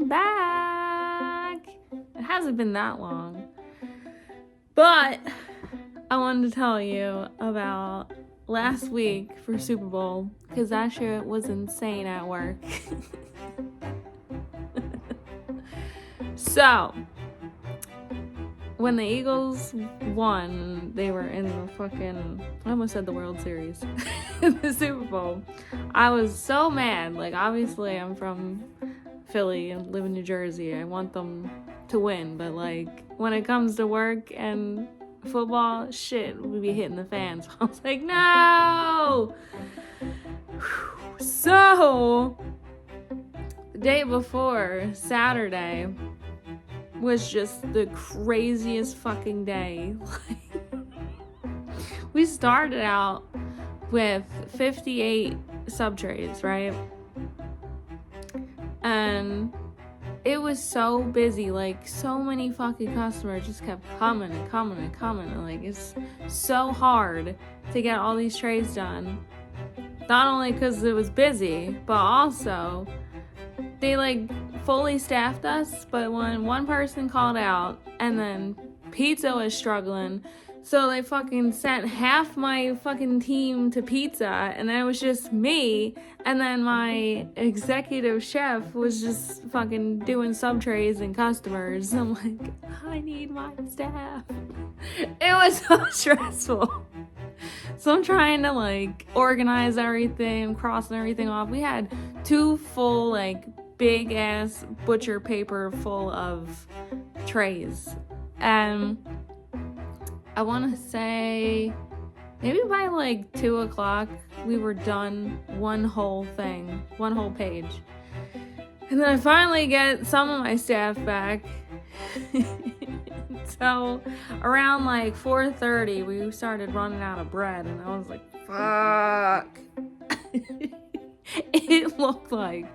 I'm back. It hasn't been that long. But I wanted to tell you about last week for Super Bowl, because that shit was insane at work. So, when the Eagles won, they were in the I almost said the World Series, the Super Bowl, I was so mad. Like, obviously, I'm from Philly and live in New Jersey. I want them to win, but, like, when it comes to work and football, shit would be hitting the fan. So I was like, no! So, the day before, Saturday, was just the craziest fucking day. We started out with 58 sub-trays, right? And it was so busy, like, so many fucking customers just kept coming and coming and coming, and, like, it's so hard to get all these trays done. Not only because it was busy, but also they, like, fully staffed us, but when one person called out and then pizza was struggling, so they fucking sent half my fucking team to pizza, and then it was just me, and then my executive chef was just fucking doing sub trays and customers. I'm like, I need my staff. It was so stressful. So I'm trying to, like, organize everything, crossing everything off. We had 2 full, like, big ass butcher paper full of trays, and I want to say maybe by like 2 o'clock we were done one whole page, and then I finally get some of my staff back. So around like 4:30 we started running out of bread, and I was like, fuck. It looked like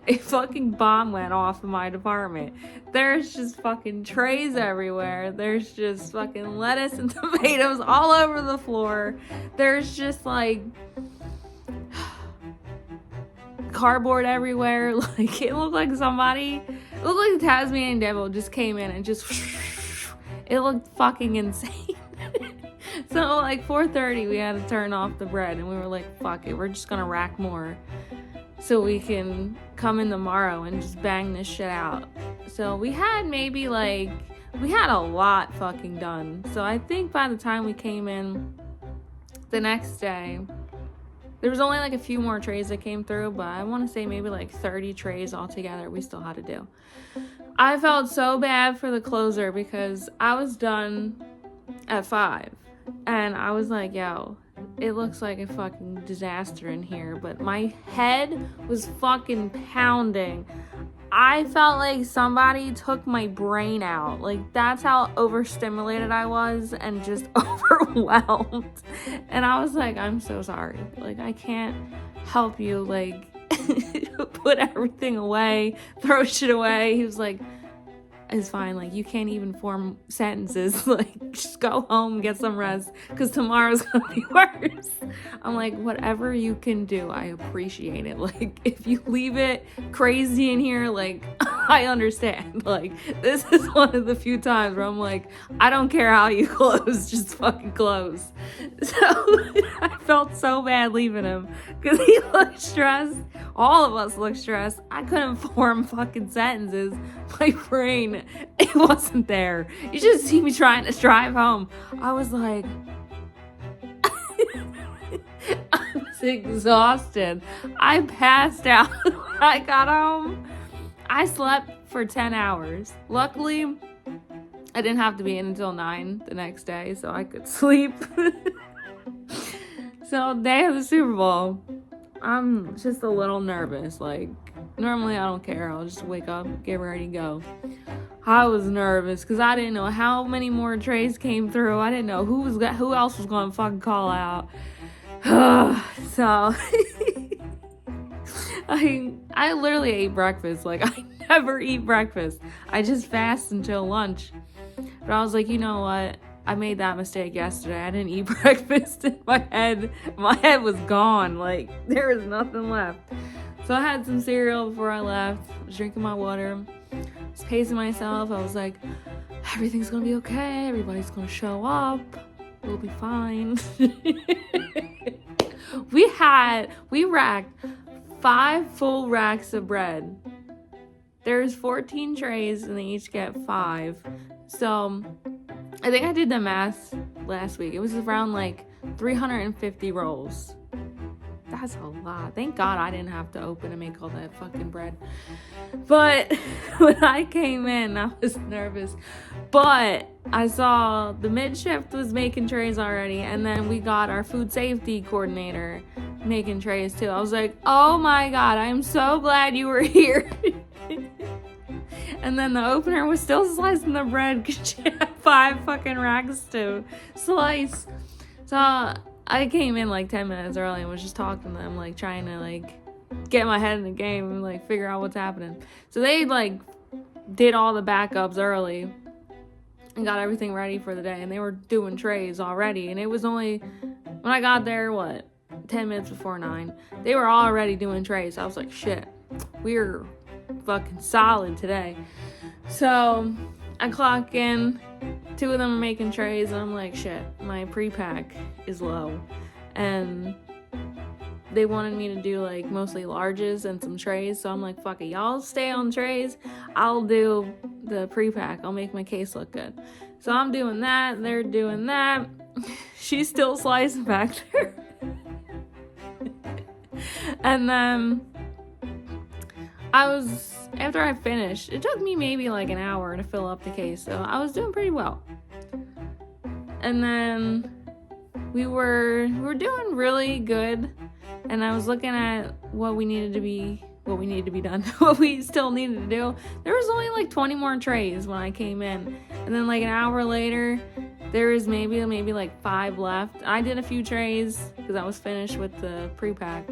a fucking bomb went off in my department. There's just fucking trays everywhere. There's just fucking lettuce and tomatoes all over the floor. There's just, like, cardboard everywhere. Like, it looked like it looked like the Tasmanian devil just came in and just, it looked fucking insane. So, like, 4:30, we had to turn off the bread, and we were like, fuck it, we're just gonna rack more so we can come in tomorrow and just bang this shit out. So we had a lot fucking done. So I think by the time we came in the next day, there was only like a few more trays that came through, but I want to say maybe like 30 trays altogether we still had to do. I felt so bad for the closer because I was done at 5, and I was like, yo, it looks like a fucking disaster in here, but my head was fucking pounding. I felt like somebody took my brain out. Like, that's how overstimulated I was and just overwhelmed. And I was like, I'm so sorry. Like, I can't help you, like, put everything away, throw shit away. He was like, it's fine, like, you can't even form sentences, like, just go home, get some rest, because tomorrow's gonna be worse. I'm like, whatever you can do, I appreciate it. Like, if you leave it crazy in here, like, I understand. Like, this is one of the few times where I'm like, I don't care how you close, just fucking close. So, I felt so bad leaving him, because he looked stressed. All of us looked stressed. I couldn't form fucking sentences. My brain, it wasn't there. You should see me trying to drive home. I was like, I was exhausted. I passed out when I got home. I slept for 10 hours. Luckily, I didn't have to be in until 9 the next day, so I could sleep. So, day of the Super Bowl, I'm just a little nervous. Like, normally I don't care. I'll just wake up, get ready to go. I was nervous because I didn't know how many more trays came through. I didn't know who else was going to fucking call out. So, I literally ate breakfast. Like, I never eat breakfast. I just fast until lunch. But I was like, you know what? I made that mistake yesterday. I didn't eat breakfast in my head. My head was gone. Like, there was nothing left. So I had some cereal before I left. I was drinking my water. I was pacing myself. I was like, everything's gonna be okay. Everybody's gonna show up. We'll be fine. We racked 5 full racks of bread. There's 14 trays and they each get 5. So I think I did the math last week. It was around like 350 rolls. That's a lot. Thank God I didn't have to open and make all that fucking bread. But when I came in, I was nervous. But I saw the mid-shift was making trays already. And then we got our food safety coordinator making trays too. I was like, oh my God, I am so glad you were here. And then the opener was still slicing the bread because she had 5 fucking racks to slice. So I came in like 10 minutes early and was just talking to them, like trying to like get my head in the game and like figure out what's happening. So they like did all the backups early and got everything ready for the day, and they were doing trays already. And it was only when I got there, 10 minutes before 9, they were already doing trays. I was like, shit, we're fucking solid today. So I clock in, 2 of them are making trays, and I'm like, shit, my pre-pack is low. And they wanted me to do like mostly larges and some trays, so I'm like, fuck it, y'all stay on trays, I'll do the pre-pack, I'll make my case look good. So I'm doing that, they're doing that. She's still slicing back there. And then after I finished, it took me maybe like an hour to fill up the case, so I was doing pretty well. And then we were doing really good, and I was looking at what we needed to be done, what we still needed to do. There was only like 20 more trays when I came in, and then like an hour later, there was maybe like 5 left. I did a few trays because I was finished with the pre-pack,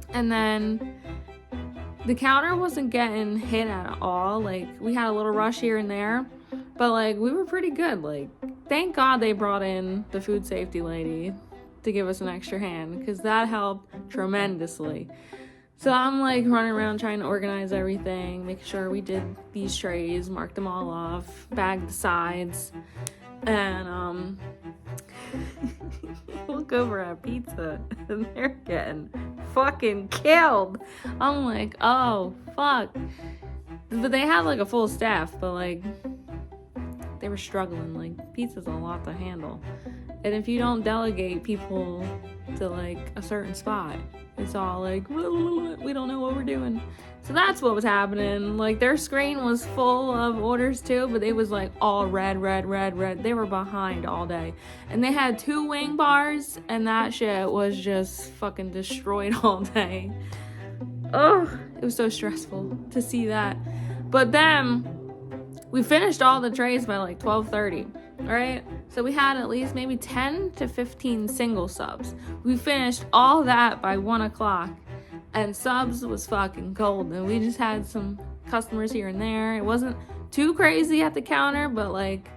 and then the counter wasn't getting hit at all. Like, we had a little rush here and there, but like we were pretty good. Like, thank God they brought in the food safety lady to give us an extra hand, because that helped tremendously. So I'm like running around trying to organize everything, make sure we did these trays, marked them all off, bagged the sides, and look over at pizza and they're getting fucking killed. I'm like, oh fuck. But they had like a full staff, but like they were struggling. Like, pizza's a lot to handle, and if you don't delegate people to like a certain spot, it's all like, we don't know what we're doing. So that's what was happening. Like, their screen was full of orders too, but it was like all red. They were behind all day, and they had 2 wing bars, and that shit was just fucking destroyed all day. Ugh, it was so stressful to see that. But then we finished all the trays by like 12:30, right? So we had at least maybe 10 to 15 single subs. We finished all that by 1 o'clock, and subs was fucking cold, and we just had some customers here and there. It wasn't too crazy at the counter, but like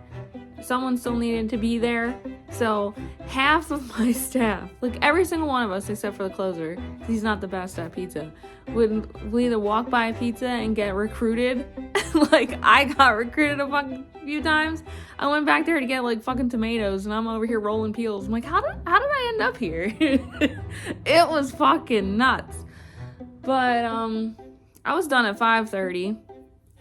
someone still needed to be there. So half of my staff, like every single one of us except for the closer, he's not the best at pizza, would either walk by a pizza and get recruited. Like, I got recruited a fucking few times. I went back there to get like fucking tomatoes, and I'm over here rolling peels. I'm like, how did I end up here? It was fucking nuts. But I was done at 5:30,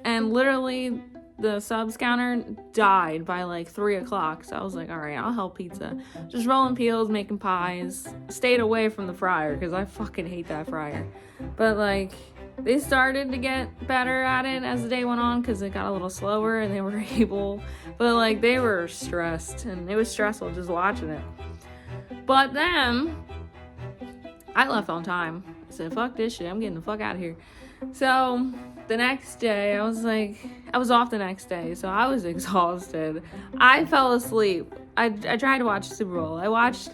and literally the subs counter died by like 3 o'clock. So I was like, all right, I'll help pizza. Just rolling peels, making pies. Stayed away from the fryer because I fucking hate that fryer. But like, they started to get better at it as the day went on, because it got a little slower and they were able, but like they were stressed, and it was stressful just watching it. But then I left on time. I said, fuck this shit, I'm getting the fuck out of here. So the next day, I was off the next day, so I was exhausted. I fell asleep. I tried to watch the Super Bowl. I watched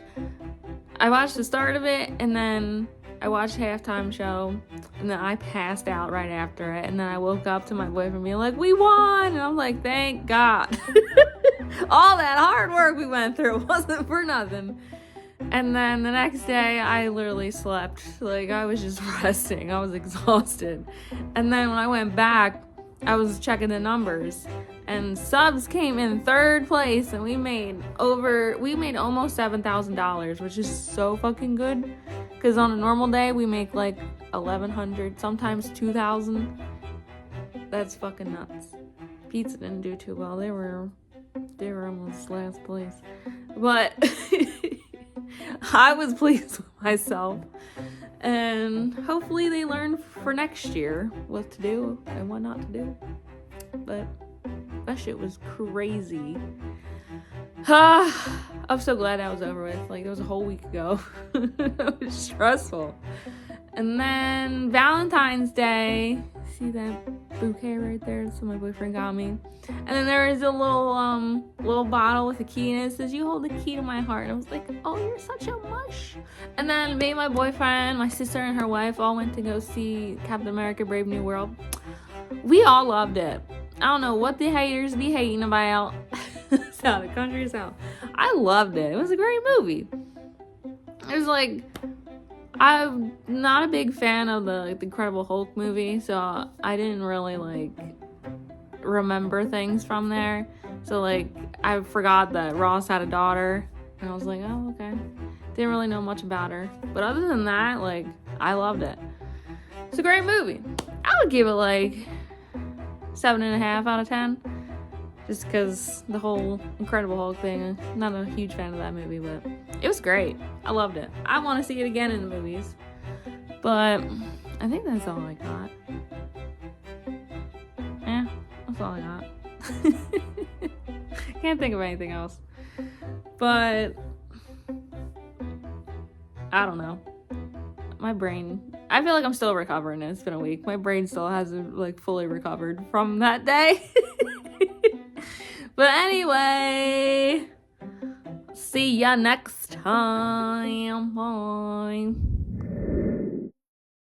the start of it, and then I watched halftime show, and then I passed out right after it, and then I woke up to my boyfriend being like, we won, and I'm like, thank God. All that hard work we went through wasn't for nothing. And then the next day, I literally slept. Like, I was just resting. I was exhausted. And then when I went back, I was checking the numbers, and subs came in third place, and we made almost $7,000, which is so fucking good. Because on a normal day, we make like 1,100, sometimes 2,000. That's fucking nuts. Pizza didn't do too well. They were almost last place. But I was pleased with myself. And hopefully they learn for next year what to do and what not to do. But that shit was crazy. I'm so glad that was over with. Like, it was a whole week ago. It was stressful. And then Valentine's Day. See that bouquet right there? That's what my boyfriend got me. And then there is a little bottle with a key in it. It says, "You hold the key to my heart." And I was like, oh, you're such a mush. And then me and my boyfriend, my sister and her wife all went to go see Captain America Brave New World. We all loved it. I don't know what the haters be hating about. It's how the country is out. I loved it. It was a great movie. It was like, I'm not a big fan of the Incredible Hulk movie, so I didn't really like remember things from there. So like, I forgot that Ross had a daughter, and I was like, oh, okay. Didn't really know much about her, but other than that, like, I loved it. It's a great movie. I would give it like 7.5 out of 10, just because the whole Incredible Hulk thing. I'm not a huge fan of that movie, but it was great. I loved it. I want to see it again in the movies, but I think that's all I got. Yeah, that's all I got. Can't think of anything else, but I don't know. My brain, I feel like I'm still recovering. It's been a week. My brain still hasn't like fully recovered from that day. But anyway, see ya next time.